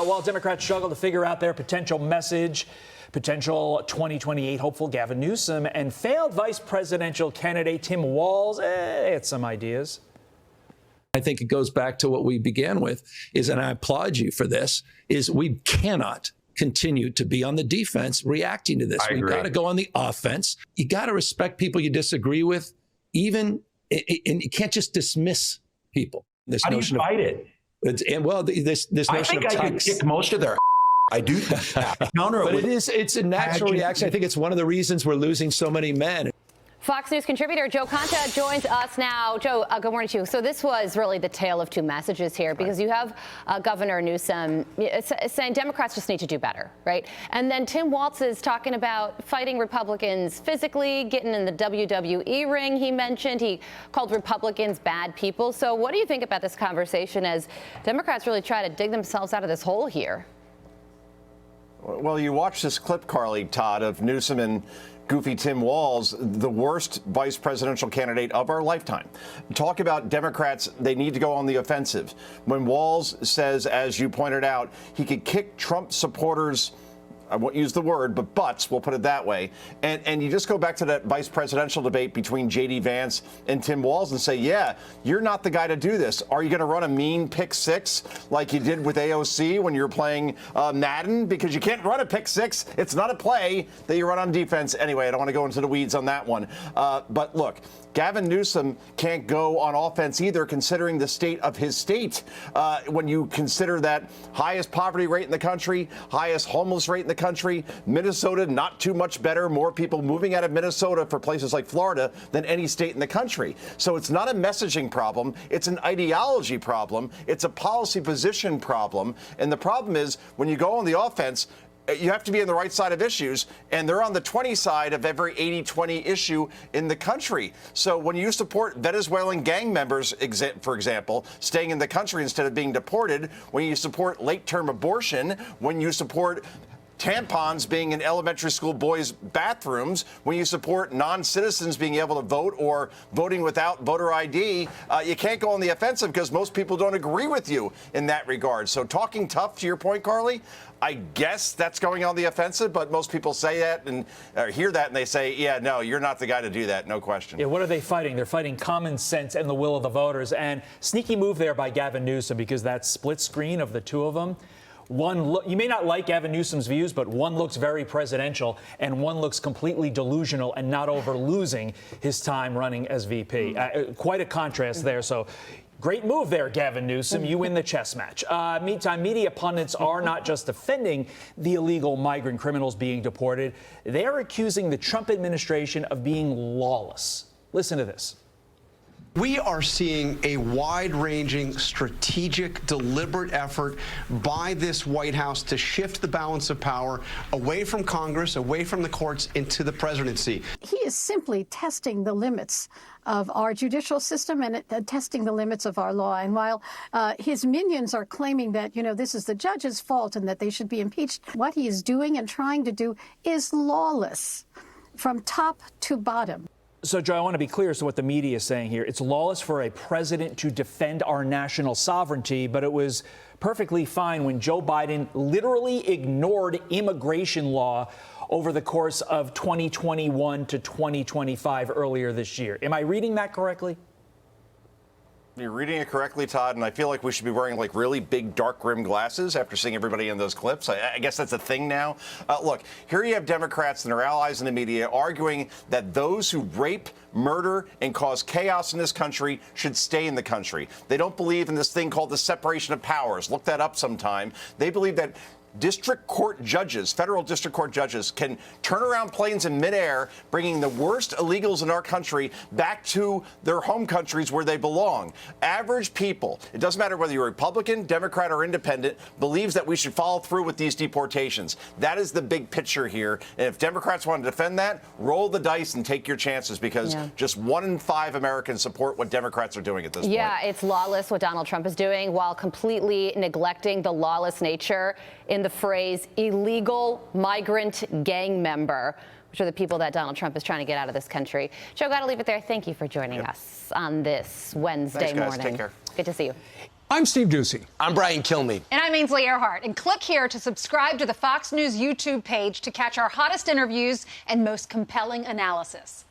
while Democrats struggle to figure out their potential message, potential 2028 hopeful Gavin Newsom and failed vice presidential candidate Tim Walz had some ideas. I think it goes back to what we began with, and I applaud you for this, is we cannot continue to be on the defense reacting to this. We've got to go on the offense. You got to respect people you disagree with, and you can't just dismiss people. This How notion do you fight of, it? And well, this notion I think of I could kick most of their I do counter but it's a natural reaction. I think it's one of the reasons we're losing so many men. Fox News contributor Joe Concha joins us now. Joe, good morning to you. So this was really the tale of two messages here, because you have Governor Newsom saying Democrats just need to do better, right? And then Tim Walz is talking about fighting Republicans physically, getting in the WWE ring, he mentioned. He called Republicans bad people. So what do you think about this conversation as Democrats really try to dig themselves out of this hole here? Well, you watch this clip, Carly, Todd, of Newsom and goofy Tim Walz, the worst vice presidential candidate of our lifetime. Talk about Democrats, they need to go on the offensive. When Walz says, as you pointed out, he could kick Trump supporters, I won't use the word, but butts, we'll put it that way. And you just go back to that vice presidential debate between J.D. Vance and Tim Walz and say, yeah, you're not the guy to do this. Are you going to run a mean pick six like you did with AOC when you were playing Madden? Because you can't run a pick six. It's not a play that you run on defense. Anyway, I don't want to go into the weeds on that one. But look, Gavin Newsom can't go on offense either, considering the state of his state. When you consider that highest poverty rate in the country, highest homeless rate in the country, Minnesota not too much better, more people moving out of Minnesota for places like Florida than any state in the country. So it's not a messaging problem. It's an ideology problem. It's a policy position problem. And the problem is when you go on the offense, you have to be on the right side of issues, and they're on the 20 side of every 80-20 issue in the country. So when you support Venezuelan gang members, for example, staying in the country instead of being deported, when you support late-term abortion, when you support tampons being in elementary school boys' bathrooms, when you support non-citizens being able to vote or voting without voter ID, you can't go on the offensive because most people don't agree with you in that regard. So talking tough, to your point, Carly, I guess that's going on the offensive, but most people say that and hear that and they say, yeah, no, you're not the guy to do that, no question. Yeah, what are they fighting? They're fighting common sense and the will of the voters. And sneaky move there by Gavin Newsom, because that split screen of the two of them, you may not like Gavin Newsom's views, but one looks very presidential and one looks completely delusional and not over losing his time running as VP. Quite a contrast there. So great move there, Gavin Newsom. You win the chess match. Meantime, media pundits are not just defending the illegal migrant criminals being deported. They're accusing the Trump administration of being lawless. Listen to this. We are seeing a wide-ranging, strategic, deliberate effort by this White House to shift the balance of power away from Congress, away from the courts, into the presidency. He is simply testing the limits of our judicial system and testing the limits of our law. And while his minions are claiming that, this is the judge's fault and that they should be impeached, what he is doing and trying to do is lawless from top to bottom. So, Joe, I want to be clear as to what the media is saying here. It's lawless for a president to defend our national sovereignty, but it was perfectly fine when Joe Biden literally ignored immigration law over the course of 2021 to 2025 earlier this year. Am I reading that correctly? You're reading it correctly, Todd, and I feel like we should be wearing like really big dark rim glasses after seeing everybody in those clips. I guess that's a thing now. Look, here you have Democrats and their allies in the media arguing that those who rape, murder, and cause chaos in this country should stay in the country. They don't believe in this thing called the separation of powers. Look that up sometime. They believe that district court judges, federal district court judges, can turn around planes in midair, bringing the worst illegals in our country back to their home countries where they belong. Average people, it doesn't matter whether you're Republican, Democrat, or Independent, believes that we should follow through with these deportations. That is the big picture here. And if Democrats want to defend that, roll the dice and take your chances, because just 1 in 5 Americans support what Democrats are doing at this point. Yeah, it's lawless what Donald Trump is doing, while completely neglecting the lawless nature in the phrase illegal migrant gang member, which are the people that Donald Trump is trying to get out of this country. Joe, got to leave it there. Thank you for joining us on this Wednesday morning. Take care. Good to see you. I'm Steve Ducey. I'm Brian Kilmeade. And I'm Ainsley Earhart. And click here to subscribe to the Fox News YouTube page to catch our hottest interviews and most compelling analysis.